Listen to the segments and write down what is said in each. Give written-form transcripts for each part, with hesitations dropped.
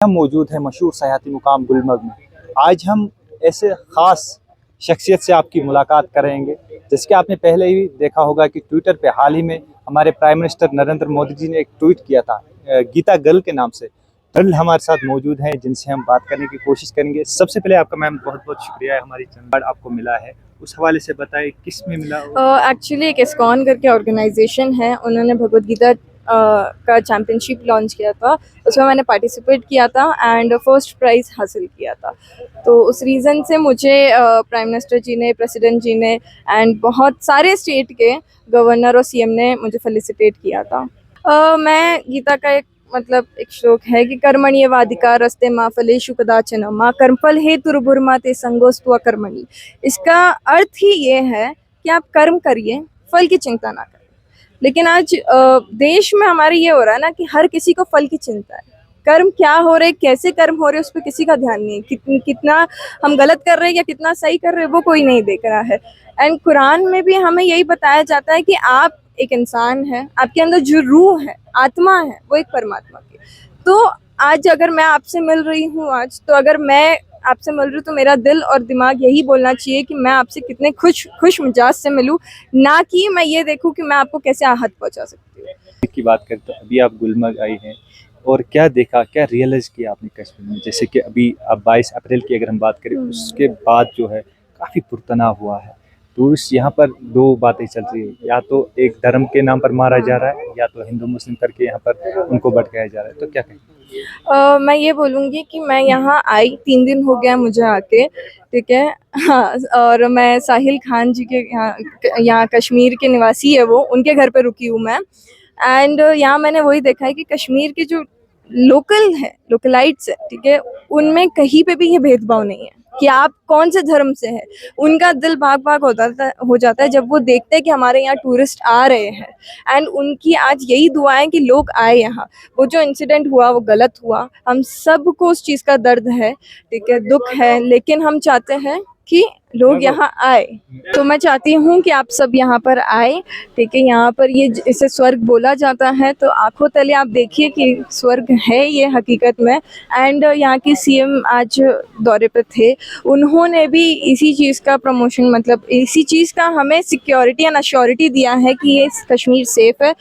हम मौजूद हैं मशहूर सयाहती मुकाम गुलमर्ग में। आज हम ऐसे ख़ास शख्सियत से आपकी मुलाकात करेंगे जिसके आपने पहले ही देखा होगा कि ट्विटर पे हाल ही में हमारे प्राइम मिनिस्टर नरेंद्र मोदी जी ने एक ट्वीट किया था गीता गर्ल के नाम से। गर्ल हमारे साथ मौजूद हैं जिनसे हम बात करने की कोशिश करेंगे। सबसे पहले आपका मैम बहुत बहुत शुक्रिया है, हमारी चैनल आपको मिला है, उस हवाले से बताइए किस में मिला। एक्चुअली एक इस्कॉन करके ऑर्गेनाइजेशन है, उन्होंने भगवद गीता का चैम्पियनशिप लॉन्च किया था, उसमें मैंने पार्टिसिपेट किया था एंड फर्स्ट प्राइज़ हासिल किया था। तो उस रीज़न से मुझे प्राइम मिनिस्टर जी ने, प्रेसिडेंट जी ने एंड बहुत सारे स्टेट के गवर्नर और सीएम ने मुझे फेलिसिटेट किया था। मैं गीता का एक श्लोक है कि कर्मण्येवाधिकार रस्ते मा फलेषु कदाचन मा कर्मफल हेतुर्भुर्मा ते संगोस्तु कर्मणि। इसका अर्थ ही ये है कि आप कर्म करिए, फल की चिंता ना करें। लेकिन आज देश में हमारे ये हो रहा है ना कि हर किसी को फल की चिंता है। कर्म क्या हो रहे, कैसे कर्म हो रहे, उस पर किसी का ध्यान नहीं है। कितना हम गलत कर रहे हैं या कितना सही कर रहे हैं वो कोई नहीं देख रहा है। एंड कुरान में भी हमें यही बताया जाता है कि आप एक इंसान है, आपके अंदर जो रूह है, आत्मा है, वो एक परमात्मा की। तो आज अगर मैं आपसे मिल रही हूँ तो अगर मैं आपसे मिल रही हूँ तो मेरा दिल और दिमाग यही बोलना चाहिए कि मैं आपसे कितने खुश मिजाज से मिलूँ, ना कि मैं ये देखूँ कि मैं आपको कैसे आहत पहुँचा सकती हूँ। की बात करें तो अभी आप गुलमर्ग आई हैं और क्या देखा, क्या रियलाइज किया आपने कश्मीर में? जैसे कि अभी आप 22 अप्रैल की अगर हम बात करें उसके बाद जो है काफ़ी पुरतनाव हुआ है। टूरिस्ट यहाँ पर दो बातें चल रही है, या तो एक धर्म के नाम पर मारा जा रहा है या तो हिंदू मुस्लिम करके यहाँ पर उनको भटकाया जा रहा है। तो क्या कहें? मैं ये बोलूँगी कि मैं यहाँ आई 3 दिन हो गया मुझे आके, ठीक है। हाँ, और मैं साहिल खान जी के यहाँ कश्मीर के निवासी है वो, उनके घर पे रुकी हूँ मैं। एंड यहाँ मैंने वही देखा है कि कश्मीर के जो लोकलाइट्स है, ठीक है, उनमें कहीं पे भी ये भेदभाव नहीं है कि आप कौन से धर्म से हैं। उनका दिल भाग भाग हो जाता है जब वो देखते हैं कि हमारे यहाँ टूरिस्ट आ रहे हैं। एंड उनकी आज यही दुआ है कि लोग आए यहाँ। वो जो इंसिडेंट हुआ वो गलत हुआ, हम सबको उस चीज़ का दर्द है, ठीक है, दुख है, लेकिन हम चाहते हैं कि लोग यहाँ आए। तो मैं चाहती हूँ कि आप सब यहाँ पर आए, ठीक है। यहाँ पर इसे स्वर्ग बोला जाता है, तो आंखों तले आप देखिए कि स्वर्ग है ये हकीकत में। एंड यहाँ की सीएम आज दौरे पे थे, उन्होंने भी इसी चीज़ का प्रमोशन, इसी चीज़ का हमें सिक्योरिटी एंड अश्योरिटी दिया है कि ये कश्मीर सेफ़ है,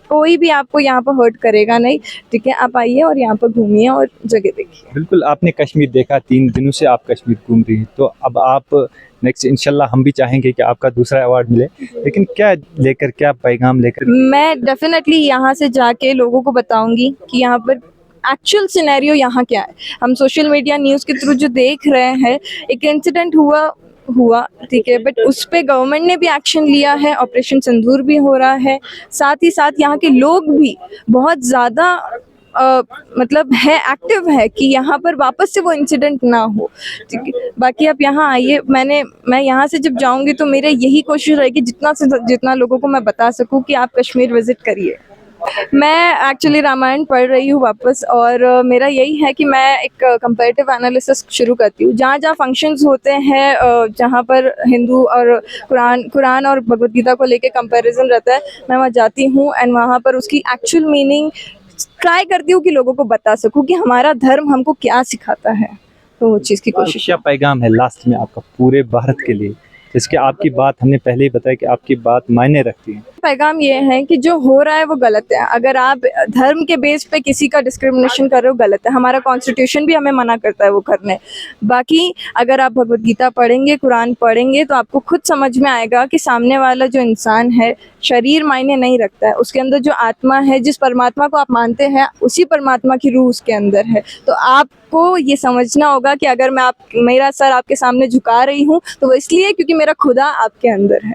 कोई भी आपको यहाँ पर हर्ट करेगा नहीं, ठीक है। आप आइए और यहाँ पर घूमिए और जगह देखिए। बिल्कुल, आपने कश्मीर देखा, 3 दिनों से आप कश्मीर घूम रही हैं, तो अब आप नेक्स्ट इंशाल्लाह हम भी चाहेंगे कि आपका दूसरा अवार्ड मिले, लेकिन क्या लेकर, क्या पैगाम लेकर? मैं डेफिनेटली यहाँ से जाके लोगों को बताऊंगी कि यहाँ पर एक्चुअल सिनेरियो यहाँ क्या है। हम सोशल मीडिया न्यूज़ के थ्रू जो देख रहे हैं, एक इंसिडेंट हुआ, ठीक है, बट उस पे गवर्नमेंट ने भी एक्शन लिया है, ऑपरेशन सिंदूर भी हो रहा है। साथ ही साथ यहाँ के लोग भी बहुत ज़्यादा है, एक्टिव है कि यहाँ पर वापस से वो इंसिडेंट ना हो, ठीक है। बाकी आप यहाँ आइए, मैं यहाँ से जब जाऊँगी तो मेरा यही कोशिश रहेगी जितना से जितना लोगों को मैं बता सकूँ कि आप कश्मीर विज़िट करिए। मैं एक्चुअली रामायण पढ़ रही हूँ वापस, और मेरा यही है कि मैं एक कंपैरेटिव एनालिसिस शुरू करती हूँ। जहाँ जहाँ फंक्शंस होते हैं, जहाँ पर हिंदू और कुरान और भगवद गीता को लेके कंपैरिजन रहता है, मैं वहाँ जाती हूँ एंड वहाँ पर उसकी एक्चुअल मीनिंग ट्राई करती हूँ कि लोगों को बता सकूँ कि हमारा धर्म हमको क्या सिखाता है। तो वो चीज़ की कोशिश। क्या पैगाम है लास्ट में आपका पूरे भारत के लिए, जिसके आपकी बात हमने पहले ही बताया कि आपकी बात मायने रखती है? पैगाम ये है कि जो हो रहा है वो गलत है। अगर आप धर्म के बेस पे किसी का डिस्क्रिमिनेशन कर रहे हो, गलत है। हमारा कॉन्स्टिट्यूशन भी हमें मना करता है वो करने। बाकी अगर आप भगवद गीता पढ़ेंगे, कुरान पढ़ेंगे, तो आपको खुद समझ में आएगा कि सामने वाला जो इंसान है, शरीर मायने नहीं रखता है, उसके अंदर जो आत्मा है, जिस परमात्मा को आप मानते हैं, उसी परमात्मा की रूह उसके अंदर है। तो आपको ये समझना होगा कि अगर मेरा सर आपके सामने झुका रही हूँ तो वो इसलिए क्योंकि मेरा खुदा आपके अंदर है।